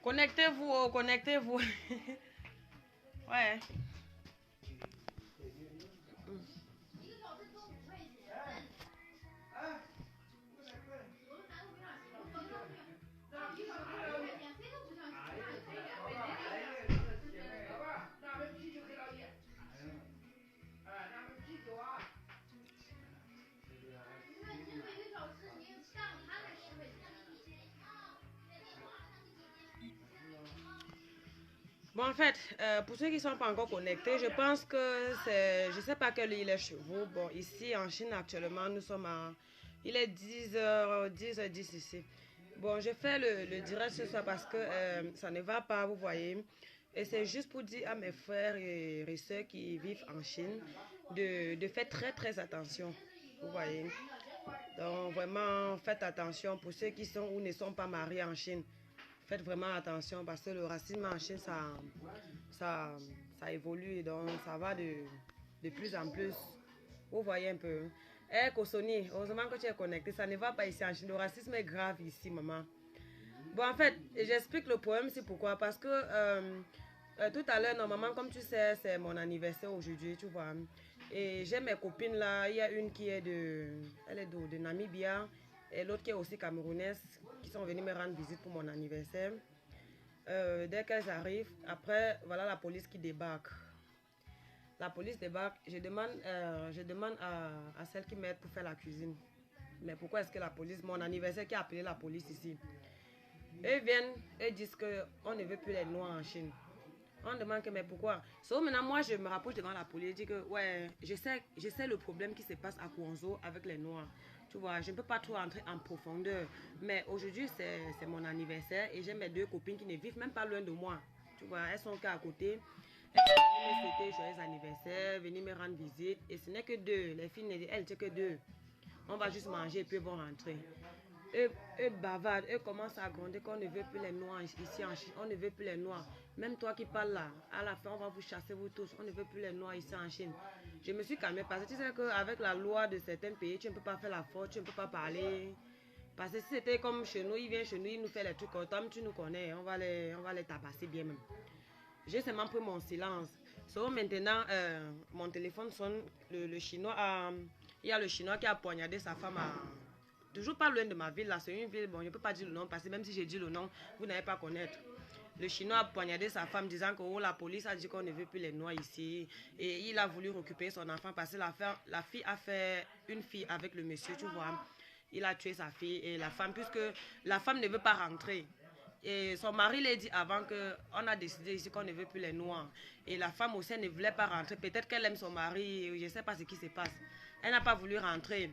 Connectez-vous, oh, connectez-vous. Ouais. Bon, en fait, pour ceux qui ne sont pas encore connectés, je pense que c'est... Je ne sais pas quelle île est chez vous. Bon, ici, en Chine, actuellement, nous sommes à... Il est 10h10 ici. Bon, je fais le direct ce soir parce que ça ne va pas, vous voyez. Et c'est juste pour dire à mes frères et sœurs qui vivent en Chine de faire très attention, vous voyez. Donc, vraiment, faites attention pour ceux qui sont ou ne sont pas mariés en Chine. Faites vraiment attention parce que le racisme en Chine, ça évolue, donc ça va de plus en plus. Vous voyez un peu. Eh, Kosoni, heureusement que tu es connecté. Ça ne va pas ici en Chine. Le racisme est grave ici, maman. Bon, en fait, j'explique le problème, c'est pourquoi. Parce que tout à l'heure, normalement, comme tu sais, c'est mon anniversaire aujourd'hui, tu vois. Et j'ai mes copines là. Il y a une qui est elle est de Namibia. Et l'autre qui est aussi camerounaise, qui sont venus me rendre visite pour mon anniversaire. Dès qu'elles arrivent, après, voilà la police qui débarque. La police débarque, je demande à celle qui m'aide pour faire la cuisine. Mais pourquoi est-ce que la police, mon anniversaire qui a appelé la police ici? Eux viennent et disent qu'on ne veut plus les noirs en Chine. On demande que mais pourquoi? So, maintenant moi je me rapproche devant la police, je dis que ouais, je sais le problème qui se passe à Guangzhou avec les noirs. Tu vois, je ne peux pas trop entrer en profondeur. Mais aujourd'hui c'est mon anniversaire et j'ai mes deux copines qui ne vivent même pas loin de moi. Tu vois, elles sont qu'à côté. Elles sont venues me souhaiter joyeux anniversaire, venir me rendre visite. Et ce n'est que deux. Les filles, elles disent que deux. On va juste manger et puis vont rentrer. Eux bavardent, eux commencent à gronder qu'on ne veut plus les noirs ici en Chine, on ne veut plus les noirs. Même toi qui parles là, à la fin on va vous chasser vous tous, on ne veut plus les noirs ici en Chine. Je me suis calmée parce que tu sais qu'avec la loi de certains pays, tu ne peux pas faire la faute, tu ne peux pas parler. Parce que si c'était comme chez nous, il vient chez nous, il nous fait les trucs comme tu nous connais, on va les tabasser bien même. J'ai seulement pris mon silence. So, maintenant, mon téléphone sonne, le chinois, il y a le chinois qui a poignardé sa femme à... Toujours pas loin de ma ville, là, c'est une ville, bon, je ne peux pas dire le nom, parce que même si j'ai dit le nom, vous n'allez pas connaître. Le chinois a poignardé sa femme disant que oh, la police a dit qu'on ne veut plus les noirs ici. Et il a voulu récupérer son enfant parce que la fille a fait une fille avec le monsieur, tu vois. Il a tué sa fille et la femme, puisque la femme ne veut pas rentrer. Et son mari l'a dit avant qu'on a décidé ici qu'on ne veut plus les noirs. Et la femme aussi ne voulait pas rentrer. Peut-être qu'elle aime son mari, je ne sais pas ce qui se passe. Elle n'a pas voulu rentrer.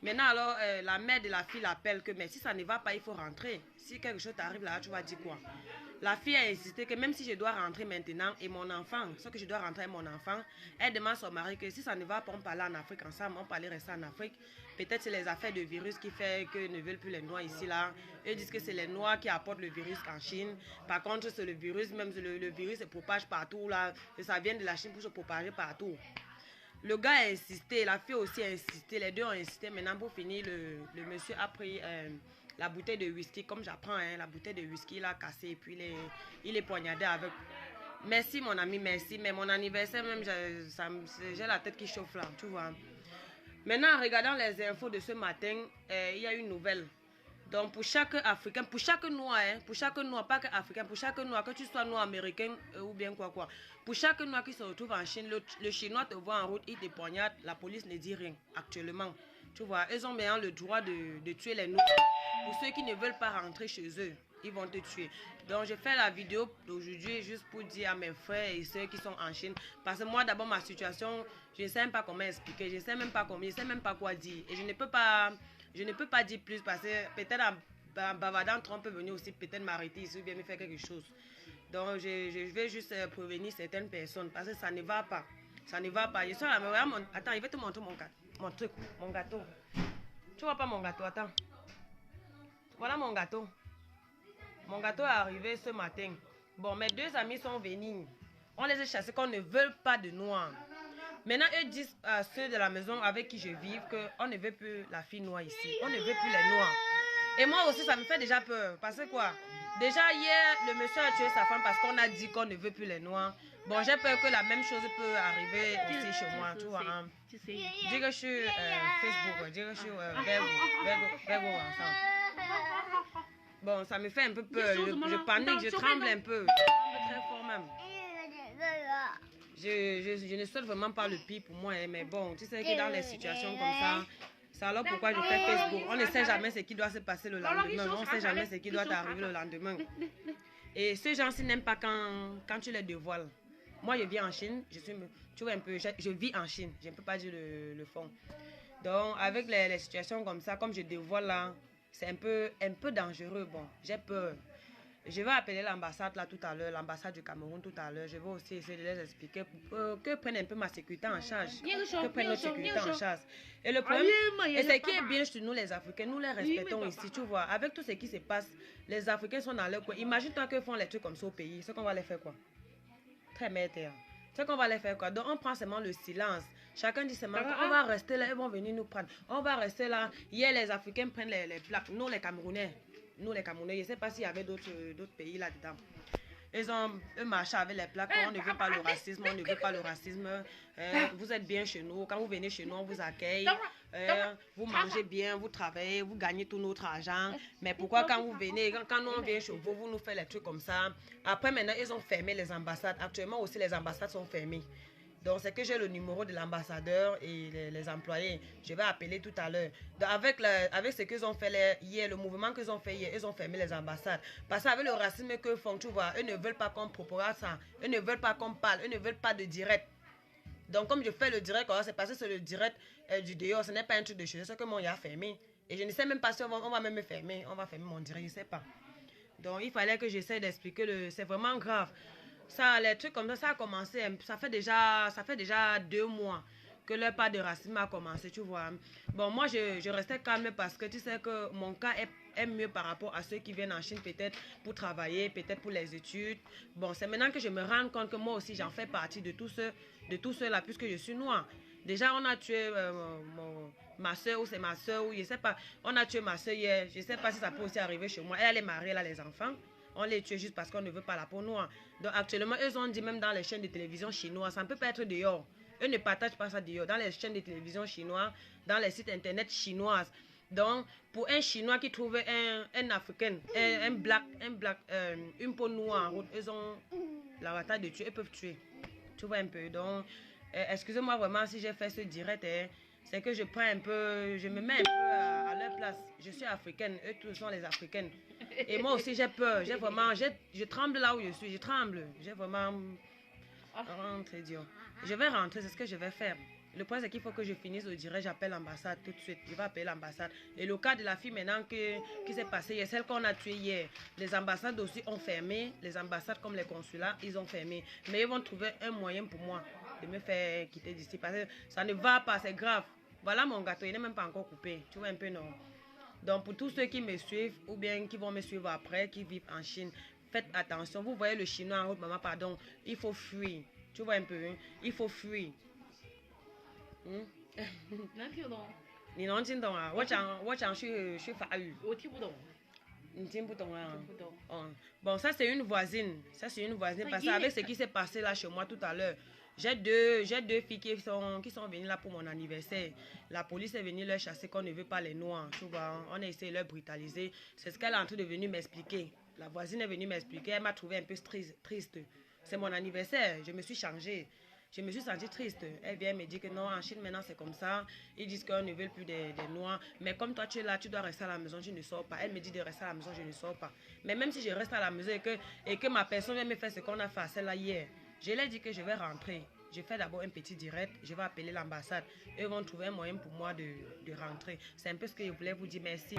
Maintenant, alors, la mère de la fille l'appelle que, mais si ça ne va pas, il faut rentrer. Si quelque chose t'arrive là, tu vas dire quoi? La fille a insisté que même si je dois rentrer maintenant et mon enfant, ce que je dois rentrer mon enfant, elle demande à son mari que si ça ne va pas, on peut aller en Afrique ensemble, on peut aller rester en Afrique. Peut-être c'est les affaires de virus qui fait qu'ils ne veulent plus les noirs ici, là. Ils disent que c'est les noirs qui apportent le virus en Chine. Par contre, c'est le virus, même le virus se propage partout, là. Ça vient de la Chine pour se propager partout. Le gars a insisté, la fille aussi a insisté, les deux ont insisté. Maintenant, pour finir, le monsieur a pris la bouteille de whisky. Comme j'apprends, hein, la bouteille de whisky, il a cassé et puis il est poignardé avec. Merci mon ami, merci. Mais mon anniversaire, même, j'ai la tête qui chauffe là, tu vois. Maintenant, en regardant les infos de ce matin, il y a une nouvelle. Donc, pour chaque Africain, pour chaque Noir, hein, pour chaque Noir, pas que Africain, pour chaque Noir, que tu sois Noir américain ou bien quoi, pour chaque Noir qui se retrouve en Chine, le Chinois te voit en route, il te poignarde, la police ne dit rien actuellement. Tu vois, ils ont bien le droit de tuer les Noirs. Pour ceux qui ne veulent pas rentrer chez eux, ils vont te tuer. Donc, je fais la vidéo d'aujourd'hui juste pour dire à mes frères et sœurs qui sont en Chine. Parce que moi, d'abord, ma situation, je ne sais même pas comment expliquer, je ne sais même pas comment, je ne sais même pas quoi dire. Et je ne peux pas dire plus parce que peut-être en bavardant, Trump peut venir aussi peut-être m'arrêter ici ou bien me faire quelque chose. Donc, je vais juste prévenir certaines personnes parce que ça ne va pas. Ça ne va pas. Je suis là, attends, je vais te montrer mon truc, mon gâteau. Tu vois pas mon gâteau, attends. Voilà mon gâteau. Mon gâteau est arrivé ce matin. Bon, mes deux amis sont venus. On les a chassés qu'on ne veut pas de noirs. Maintenant, eux disent à ceux de la maison avec qui je vis qu'on ne veut plus la fille noire ici. On ne veut plus les noirs. Et moi aussi, ça me fait déjà peur. Parce que quoi? Déjà, hier, le monsieur a tué sa femme parce qu'on a dit qu'on ne veut plus les noirs. Bon, j'ai peur que la même chose peut arriver aussi chez moi, tu vois. Hein. Dis que je suis Facebook, dis que je suis Vergo ensemble. Bon, ça me fait un peu peur. Je panique, je tremble un peu. Je tremble très fort même. Je ne souhaite vraiment pas le pire pour moi, hein, mais bon, tu sais que dans les situations comme ça, c'est alors pourquoi je fais Facebook. On ne sait jamais ce qui doit se passer le lendemain. On ne sait jamais ce qui doit arriver le lendemain. Et ceux gens-ci n'aiment pas quand tu les dévoiles. Moi, je vis en Chine. Tu vois un peu, je vis en Chine. Je ne peux pas dire le fond. Donc, avec les situations comme ça, comme je dévoile là, c'est un peu dangereux. Bon, j'ai peur. Je vais appeler l'ambassade là tout à l'heure, l'ambassade du Cameroun tout à l'heure. Je vais aussi essayer de les expliquer que prennent un peu ma sécurité en charge. Que prennent notre sécurité en charge. Et le problème, et ce qui est bien chez nous les Africains, nous les respectons ici, tu vois. Avec tout ce qui se passe, les Africains sont dans leur coin. Imagine-toi qu'ils font les trucs comme ça au pays. Ce qu'on va les faire quoi? Très météo. Ce qu'on va les faire quoi? Donc on prend seulement le silence. Chacun dit seulement on va rester là, ils vont venir nous prendre. On va rester là. Hier les Africains prennent les plaques. Nous les Camerounais. Nous les Camerounais, je ne sais pas s'il y avait d'autres pays là-dedans. Ils ont marché avec les plaques. On ne veut pas le racisme, on ne veut pas le racisme. Vous êtes bien chez nous. Quand vous venez chez nous, on vous accueille. Vous mangez bien, vous travaillez, vous gagnez tout notre argent. Mais pourquoi quand vous venez, quand nous on vient chez vous, vous nous faites les trucs comme ça? Après maintenant, ils ont fermé les ambassades. Actuellement aussi, les ambassades sont fermées. Donc, c'est que j'ai le numéro de l'ambassadeur et les employés. Je vais appeler tout à l'heure. Avec ce qu'ils ont fait hier, le mouvement qu'ils ont fait hier, ils ont fermé les ambassades. Parce qu'avec le racisme qu'ils font, tu vois, eux ne veulent pas qu'on propage ça. Eux ne veulent pas qu'on parle. Eux ne veulent pas de direct. Donc, comme je fais le direct, c'est parce que c'est le direct du dehors. Ce n'est pas un truc de chez eux. C'est que mon a fermé. Et je ne sais même pas si on va même me fermer. On va fermer mon direct, je ne sais pas. Donc, il fallait que j'essaie d'expliquer. C'est vraiment grave. Ça, les trucs comme ça a commencé, ça fait déjà 2 mois que leur part de racisme a commencé, tu vois. Bon, moi, je restais calme parce que tu sais que mon cas est mieux par rapport à ceux qui viennent en Chine, peut-être pour travailler, peut-être pour les études. Bon, c'est maintenant que je me rends compte que moi aussi, j'en fais partie de tous ceux-là, puisque je suis noire. Déjà, on a tué ma soeur, ou c'est ma soeur, ou je ne sais pas. On a tué ma soeur hier, je ne sais pas si ça peut aussi arriver chez moi. Elle est mariée, elle a les enfants. On les tue juste parce qu'on ne veut pas la peau noire. Donc actuellement, eux ont dit même dans les chaînes de télévision chinoises, ça ne peut pas être dehors. Eux ne partagent pas ça dehors. Dans les chaînes de télévision chinoises, dans les sites internet chinoises. Donc, pour un Chinois qui trouve un Africain, un black, une peau noire en route, ils ont la bataille de tuer, ils peuvent tuer. Tu vois un peu. Donc, excusez-moi vraiment si j'ai fait ce direct. C'est que je prends un peu, je me mets un peu à leur place. Je suis africaine, eux tous sont les africaines. Et moi aussi j'ai peur, je tremble là où je suis, je tremble. J'ai vraiment rentré, Dieu. Je vais rentrer, c'est ce que je vais faire. Le point c'est qu'il faut que je finisse le direct, j'appelle l'ambassade tout de suite. Je vais appeler l'ambassade. Et le cas de la fille maintenant qui s'est passé hier, celle qu'on a tuée hier, les ambassades aussi ont fermé, les ambassades comme les consulats, ils ont fermé. Mais ils vont trouver un moyen pour moi de me faire quitter d'ici parce que ça ne va pas, c'est grave. Voilà mon gâteau, il n'est même pas encore coupé. Tu vois un peu, non? Donc pour tous ceux qui me suivent ou bien qui vont me suivre après, qui vivent en Chine, faites attention. Vous voyez le chinois en route, maman, pardon, il faut fuir. Tu vois un peu, hein? Il faut fuir. Bon, ça c'est une voisine. Ça c'est une voisine. Parce qu'avec ce qui s'est passé là chez moi tout à l'heure, j'ai deux filles qui sont venues là pour mon anniversaire. La police est venue leur chasser qu'on ne veut pas les noirs. Tu vois, on a essayé de leur brutaliser. C'est ce qu'elle est en train de venir m'expliquer. La voisine est venue m'expliquer. Elle m'a trouvé un peu triste. C'est mon anniversaire. Je me suis changée. Je me suis sentie triste. Elle vient me dire que non, en Chine maintenant c'est comme ça. Ils disent qu'on ne veut plus des noirs. Mais comme toi tu es là, tu dois rester à la maison, je ne sors pas. Elle me dit de rester à la maison, je ne sors pas. Mais même si je reste à la maison et que ma personne vient me faire ce qu'on a fait à celle-là hier, je lui ai dit que je vais rentrer. Je fais d'abord un petit direct, je vais appeler l'ambassade. Eux vont trouver un moyen pour moi de rentrer. C'est un peu ce que je voulais vous dire. Merci.